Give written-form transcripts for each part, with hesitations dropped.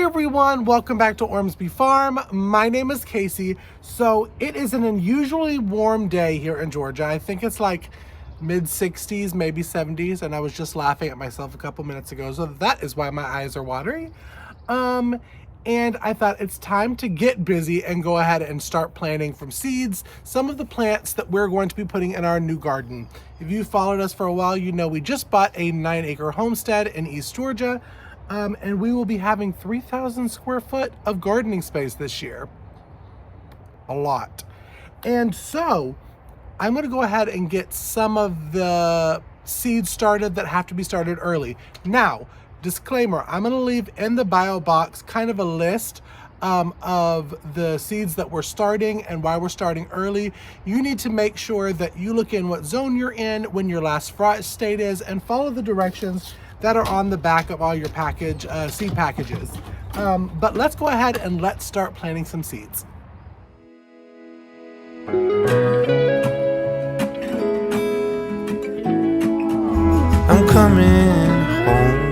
everyone, welcome back to Ormsby Farm. My name is Casey. So it is an unusually warm day here in Georgia. I think it's like mid 60s, maybe 70s, and I was just laughing at myself a couple minutes ago, so that is why my eyes are watery. And I thought it's time to get busy and go ahead and start planting from seeds some of the plants that we're going to be putting in our new garden. If you followed us for a while, you know we just bought a 9-acre homestead in East Georgia, and we will be having 3,000 square foot of gardening space this year. A lot. And so I'm going to go ahead and get some of the seeds started that have to be started early. Now, disclaimer, I'm going to leave in the bio box kind of a list of the seeds that we're starting and why we're starting early. You need to make sure that you look in what zone you're in, when your last frost date is, and follow the directions that are on the back of all your seed packages. But let's go ahead and let's start planting some seeds. I'm coming home.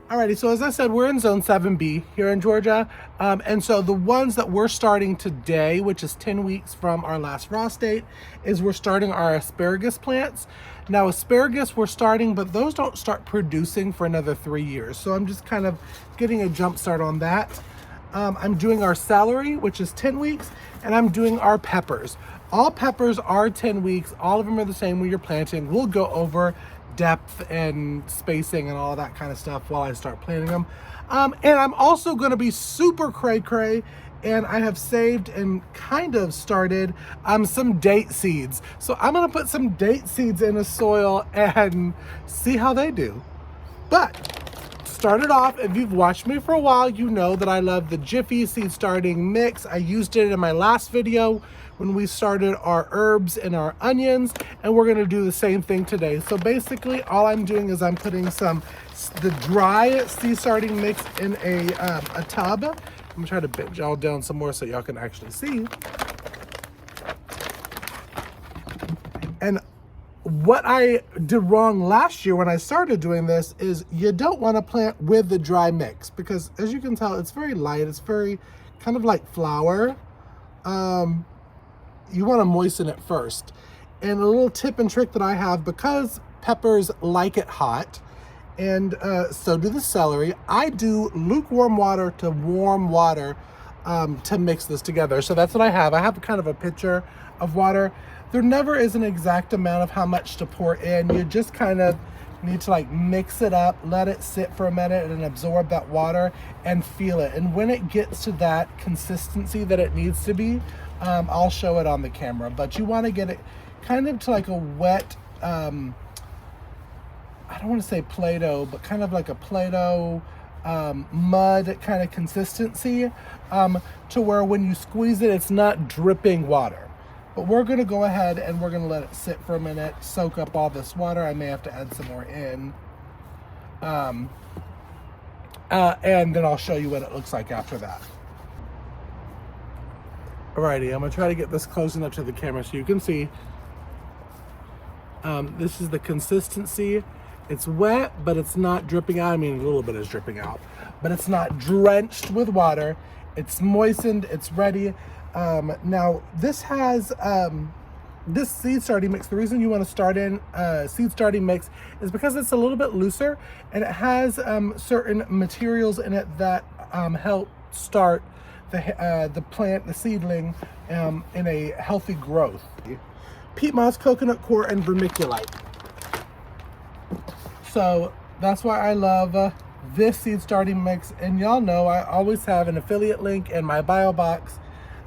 Alrighty, so as I said, we're in zone 7B here in Georgia. And so the ones that we're starting today, which is 10 weeks from our last frost date, is we're starting our asparagus plants. Now asparagus we're starting, but those don't start producing for another 3 years. So I'm just kind of getting a jump start on that. I'm doing our celery, which is 10 weeks, and I'm doing our peppers. All peppers are 10 weeks. All of them are the same when you're planting. We'll go over depth and spacing and all that kind of stuff while I start planting them. And I'm also going to be super cray-cray, and I have saved and kind of started some date seeds. So I'm going to put some date seeds in the soil and see how they do. But started off, if you've watched me for a while, you know that I love the Jiffy seed starting mix. I used it in my last video when we started our herbs and our onions, and we're gonna do the same thing today. So basically all I'm doing is I'm putting the dry seed starting mix in a tub. I'm gonna try to bend y'all down some more so y'all can actually see. And what I did wrong last year when I started doing this is you don't want to plant with the dry mix, because as you can tell, it's very light. It's very kind of like flour. You want to moisten it first. And a little tip and trick that I have, because peppers like it hot, and so do the celery, I do lukewarm water to warm water to mix this together. So that's what I have. I have kind of a pitcher of water. There never is an exact amount of how much to pour in. You just kind of need to like mix it up, let it sit for a minute and absorb that water and feel it. And when it gets to that consistency that it needs to be, I'll show it on the camera. But you want to get it kind of to like a wet, I don't want to say Play-Doh, but kind of like a Play-Doh mud kind of consistency, to where when you squeeze it, it's not dripping water. But we're going to go ahead and we're going to let it sit for a minute, soak up all this water. I may have to add some more in. And then I'll show you what it looks like after that. Alrighty, I'm going to try to get this close enough to the camera so you can see. This is the consistency. It's wet, but it's not dripping out. I mean, a little bit is dripping out, but it's not drenched with water. It's moistened, it's ready. Now this has this seed starting mix. The reason you want to start in seed starting mix is because it's a little bit looser, and it has certain materials in it that help start the plant, the seedling, in a healthy growth. Peat moss, coconut coir, and vermiculite. So that's why I love this seed starting mix. And y'all know I always have an affiliate link in my bio box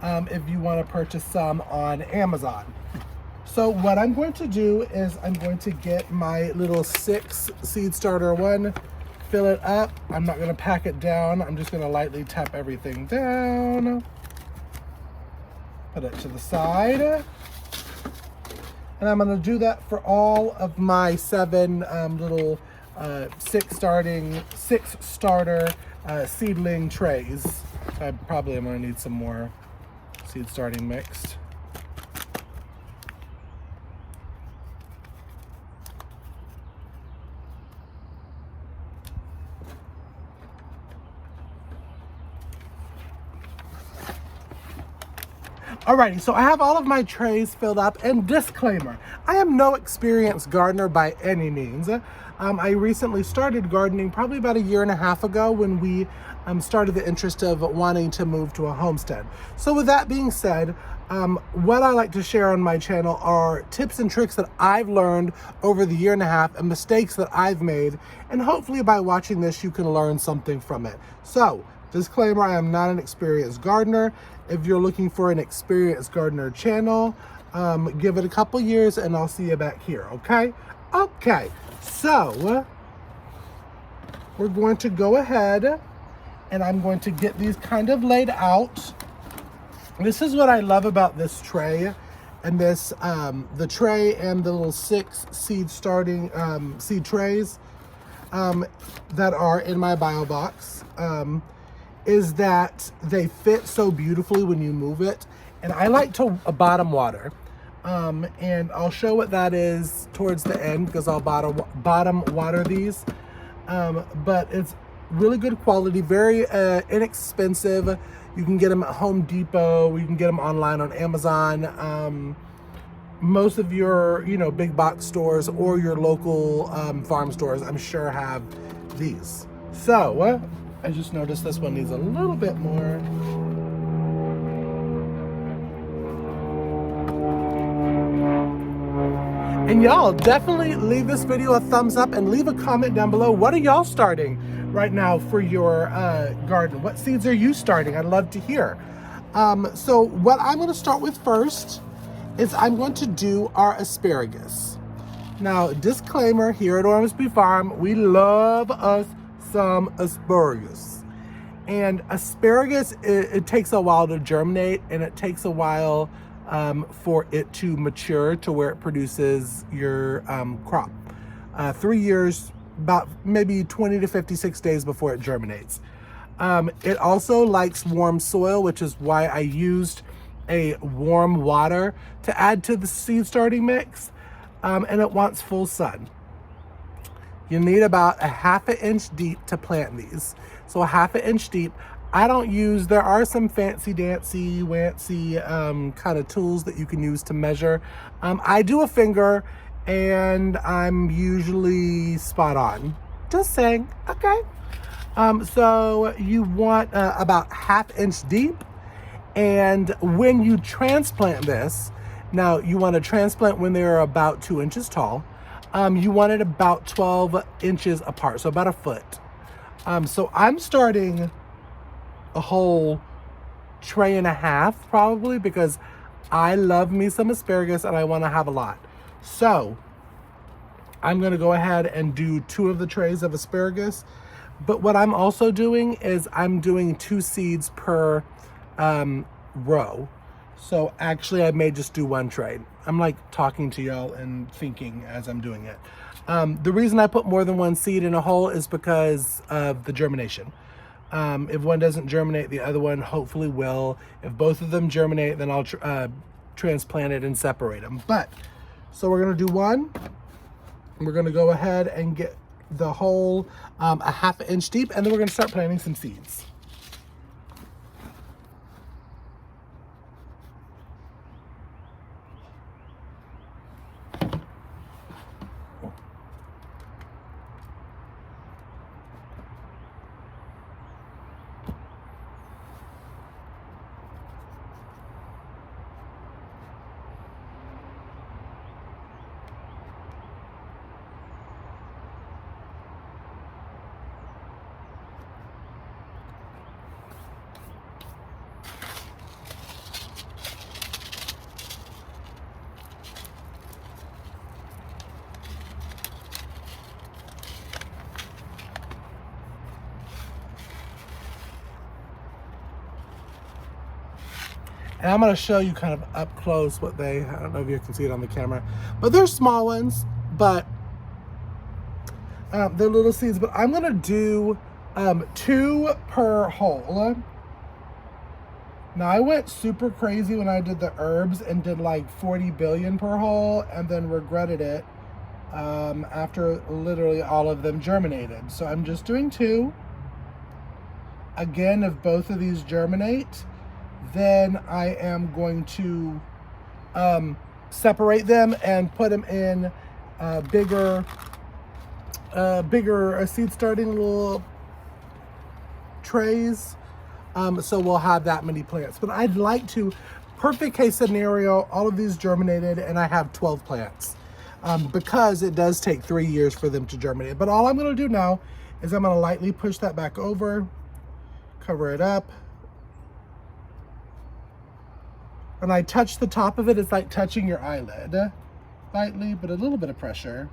if you want to purchase some on Amazon. So what I'm going to do is I'm going to get my little 6 seed starter one, fill it up. I'm not going to pack it down. I'm just going to lightly tap everything down. Put it to the side. And I'm going to do that for all of my 7 little 6 starter seedling trays. I probably am going to need some more seed starting mixed. Alrighty, so I have all of my trays filled up, and disclaimer, I am no experienced gardener by any means. I recently started gardening probably about 1.5 years ago when we started the interest of wanting to move to a homestead. So with that being said, what I like to share on my channel are tips and tricks that I've learned over the 1.5 years and mistakes that I've made, and hopefully by watching this you can learn something from it. So, disclaimer, I am not an experienced gardener. If you're looking for an experienced gardener channel, give it a couple years and I'll see you back here, okay? Okay, so we're going to go ahead and I'm going to get these kind of laid out. This is what I love about this tray and this, the tray and the little 6 seed trays that are in my bio box. Is that they fit so beautifully when you move it. And I like to bottom water. And I'll show what that is towards the end because I'll bottom water these. But it's really good quality, very inexpensive. You can get them at Home Depot. You can get them online on Amazon. Most of your, big box stores or your local farm stores, I'm sure, have these. So, I just noticed this one needs a little bit more. And y'all definitely leave this video a thumbs up and leave a comment down below. What are y'all starting right now for your garden? What seeds are you starting? I'd love to hear. So what I'm going to start with first is I'm going to do our asparagus. Now, disclaimer, here at Ormsby Farm, we love us some asparagus. And asparagus, it takes a while to germinate, and it takes a while for it to mature to where it produces your crop. 3 years, about maybe 20 to 56 days before it germinates. It also likes warm soil, which is why I used a warm water to add to the seed starting mix. And it wants full sun. You need about 1/2 inch deep to plant these. So 1/2 inch deep. I don't use, there are some fancy dancy, wancy kind of tools that you can use to measure. I do a finger and I'm usually spot on. Just saying, okay. So you want about 1/2 inch deep. And when you transplant this, now you want to transplant when they're about 2 inches tall. You want it about 12 inches apart, so about 1 foot. So I'm starting a whole 1.5 trays probably because I love me some asparagus and I want to have a lot. So I'm going to go ahead and do 2 of the trays of asparagus. But what I'm also doing is I'm doing 2 seeds per row. So actually I may just do 1 tray. I'm like talking to y'all and thinking as I'm doing it. The reason I put more than 1 seed in a hole is because of the germination. If one doesn't germinate, the other one hopefully will. If both of them germinate, then I'll transplant it and separate them. But, so we're gonna do 1. We're gonna go ahead and get the hole 1/2 inch deep, and then we're gonna start planting some seeds. And I'm going to show you kind of up close what I don't know if you can see it on the camera, but they're small ones, but they're little seeds. But I'm going to do 2 per hole. Now I went super crazy when I did the herbs and did like 40 billion per hole and then regretted it after literally all of them germinated. So I'm just doing 2. Again, if both of these germinate, Then I am going to separate them and put them in bigger seed starting little trays. So we'll have that many plants. But I'd like to, perfect case scenario, all of these germinated and I have 12 plants. Because it does take 3 years for them to germinate. But all I'm going to do now is I'm going to lightly push that back over, cover it up. When I touch the top of it, it's like touching your eyelid. Lightly, but a little bit of pressure.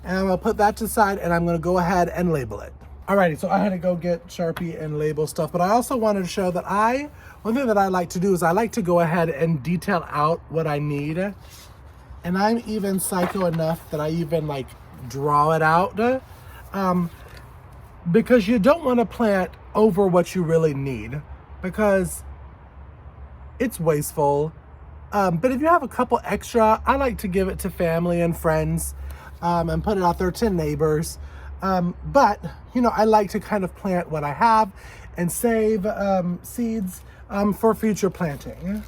And I'm going to put that to the side and I'm going to go ahead and label it. Alrighty, so I had to go get Sharpie and label stuff, but I also wanted to show that one thing that I like to do is I like to go ahead and detail out what I need. And I'm even psycho enough that I even like draw it out. Because you don't want to plant over what you really need because it's wasteful. But if you have a couple extra, I like to give it to family and friends and put it out there to neighbors. But, you know, I like to kind of plant what I have and save seeds for future planting.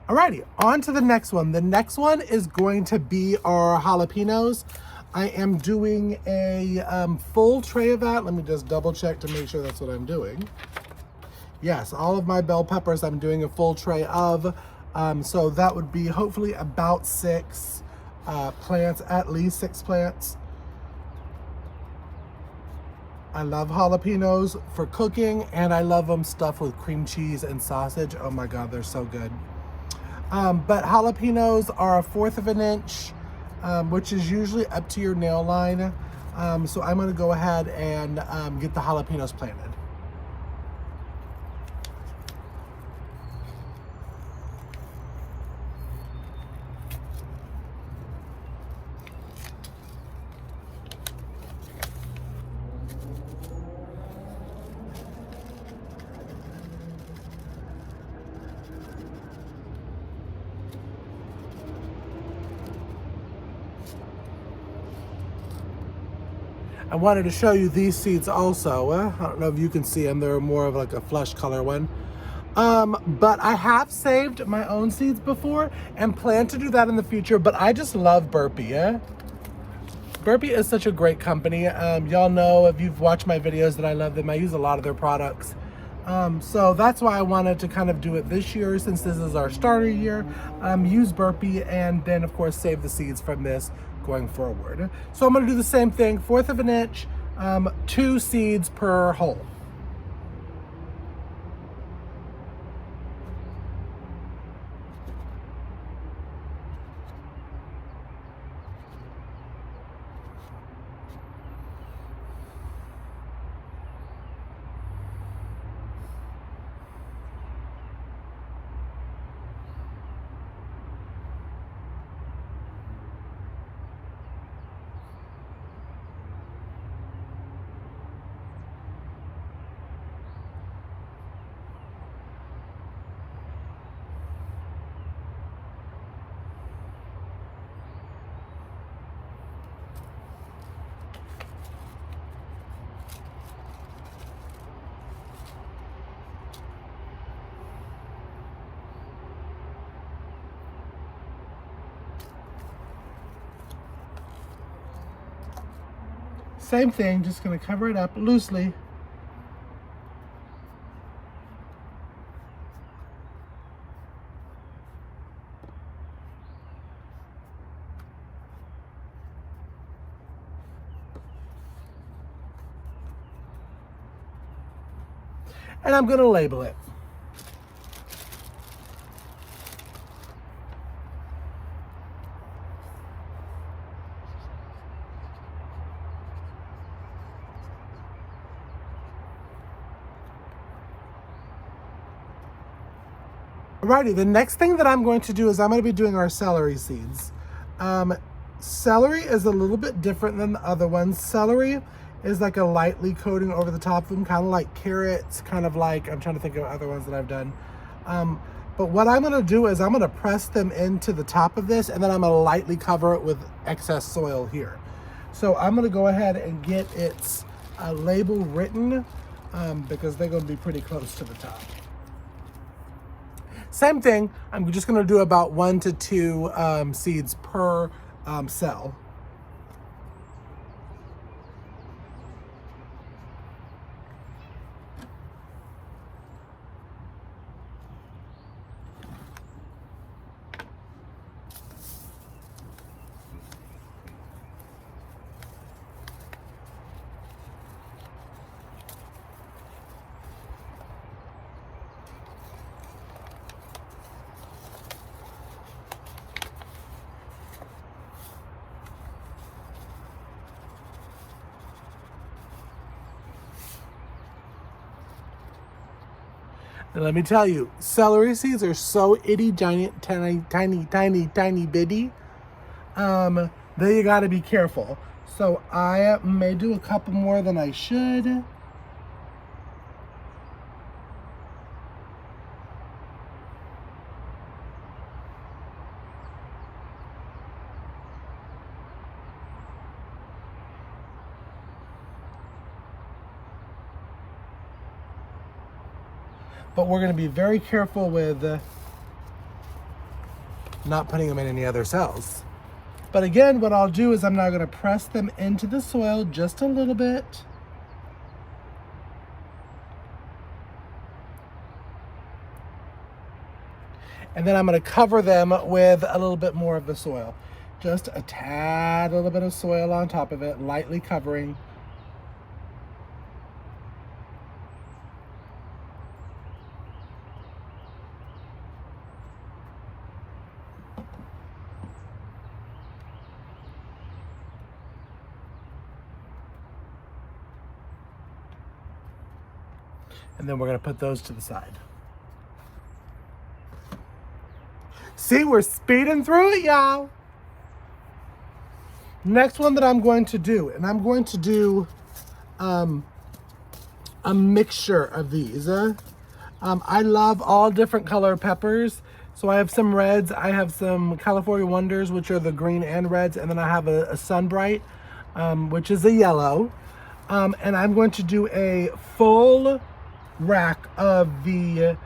Alrighty, on to the next one. The next one is going to be our jalapenos. I am doing a full tray of that. Let me just double check to make sure that's what I'm doing. Yes, all of my bell peppers I'm doing a full tray of. So that would be hopefully about 6 plants, at least 6 plants. I love jalapenos for cooking and I love them stuffed with cream cheese and sausage. Oh my God, they're so good. But jalapenos are 1/4 of an inch, which is usually up to your nail line. So I'm going to go ahead and get the jalapenos planted. I wanted to show you these seeds also. I don't know if you can see them. They're more of like a flesh color one. But I have saved my own seeds before and plan to do that in the future. But I just love Burpee. Burpee is such a great company. Y'all know if you've watched my videos that I love them. I use a lot of their products. So that's why I wanted to kind of do it this year since this is our starter year. Use Burpee and then of course save the seeds from this going forward. So I'm going to do the same thing, 1/4 of an inch, 2 seeds per hole. Same thing, just going to cover it up loosely. And I'm going to label it. Alrighty, the next thing that I'm going to do is I'm going to be doing our celery seeds. Celery is a little bit different than the other ones. Celery is like a lightly coating over the top of them, kind of like carrots, kind of like, I'm trying to think of other ones that I've done. But what I'm going to do is I'm going to press them into the top of this, and then I'm going to lightly cover it with excess soil here. So I'm going to go ahead and get its label written because they're going to be pretty close to the top. Same thing, I'm just going to do about 1 to 2 seeds per cell. And let me tell you, celery seeds are so itty, giant, tiny bitty that you got to be careful. So I may do a couple more than I should. But we're going to be very careful with not putting them in any other cells. But again, what I'll do is I'm now going to press them into the soil just a little bit. And then I'm going to cover them with a little bit more of the soil. Just a tad, a little bit of soil on top of it, lightly covering. And then we're going to put those to the side. See, we're speeding through it, y'all. Next one that I'm going to do, and I'm going to do a mixture of these. I love all different color peppers. So I have some reds, I have some California Wonders, which are the green and reds, and then I have a Sunbright, which is a yellow. And I'm going to do a full rack of the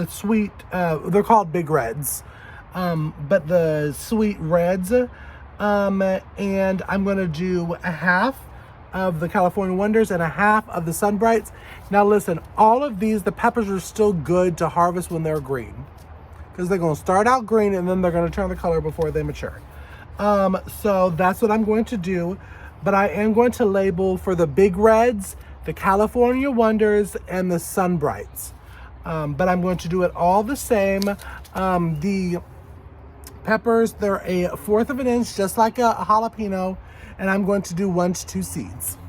sweet, they're called big reds, but the sweet reds, and I'm going to do a half of the California Wonders and a half of the Sunbrights. Now listen, all of these, the peppers are still good to harvest when they're green, because they're going to start out green and then they're going to turn the color before they mature. So that's what I'm going to do, but I am going to label for the big reds, the California Wonders, and the Sunbrights. But I'm going to do it all the same. The peppers, they're 1/4 of an inch, just like a jalapeno, and I'm going to do 1 to 2 seeds.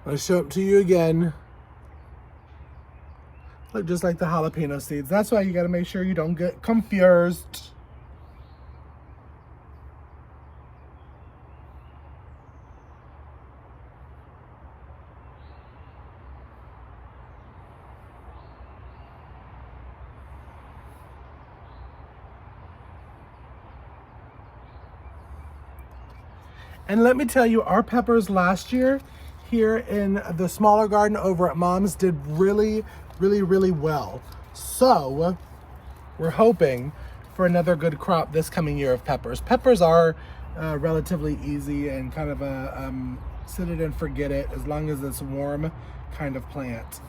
I'll show it to you again. Look just like the jalapeno seeds. That's why you got to make sure you don't get confused. And let me tell you, our peppers last year here in the smaller garden over at Mom's did really, really, really well. So we're hoping for another good crop this coming year of peppers. Peppers are relatively easy and kind of a set it and forget it as long as it's warm kind of plant.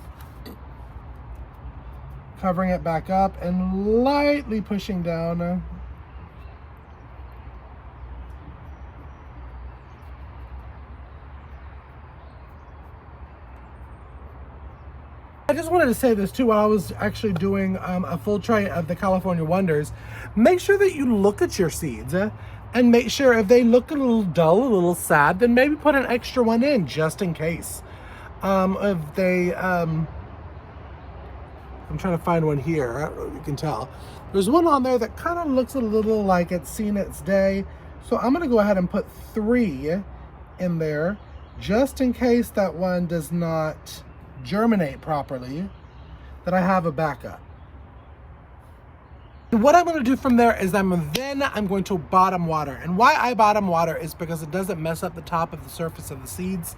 Covering it back up and lightly pushing down. I just wanted to say this too while I was actually doing a full tray of the California Wonders. Make sure that you look at your seeds and make sure if they look a little dull, a little sad, then maybe put an extra one in just in case. If they, I'm trying to find one here. I don't know if you can tell. There's one on there that kind of looks a little like it's seen its day. So I'm gonna go ahead and put 3 in there just in case that one does not germinate properly, that I have a backup. And what I'm going to do from there is I'm going to bottom water. And why I bottom water is because it doesn't mess up the top of the surface of the seeds.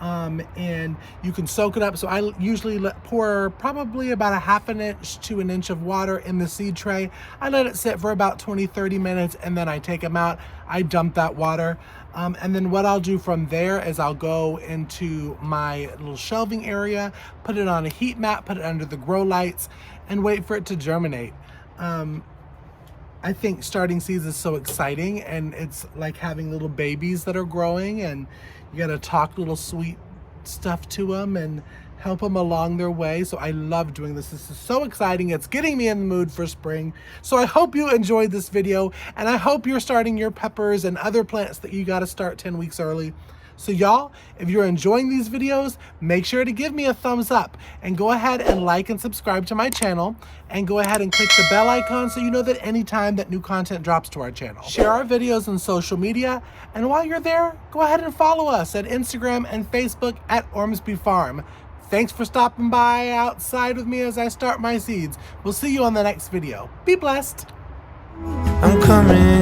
And you can soak it up. So I usually pour probably about a ½ inch to an inch of water in the seed tray. I let it sit for about 20-30 minutes and then I take them out. I dump that water. And then what I'll do from there is I'll go into my little shelving area, put it on a heat mat, put it under the grow lights, and wait for it to germinate. I think starting seeds is so exciting, and it's like having little babies that are growing, and you gotta talk little sweet stuff to them and help them along their way. So I love doing this. This is so exciting. It's getting me in the mood for spring. So I hope you enjoyed this video, and I hope you're starting your peppers and other plants that you got to start 10 weeks early. So y'all, if you're enjoying these videos, make sure to give me a thumbs up and go ahead and like and subscribe to my channel, and go ahead and click the bell icon so you know that anytime that new content drops to our channel. Share our videos on social media, and while you're there, go ahead and follow us at Instagram and Facebook at Ormsby Farm. Thanks for stopping by outside with me as I start my seeds. We'll see you on the next video. Be blessed. I'm coming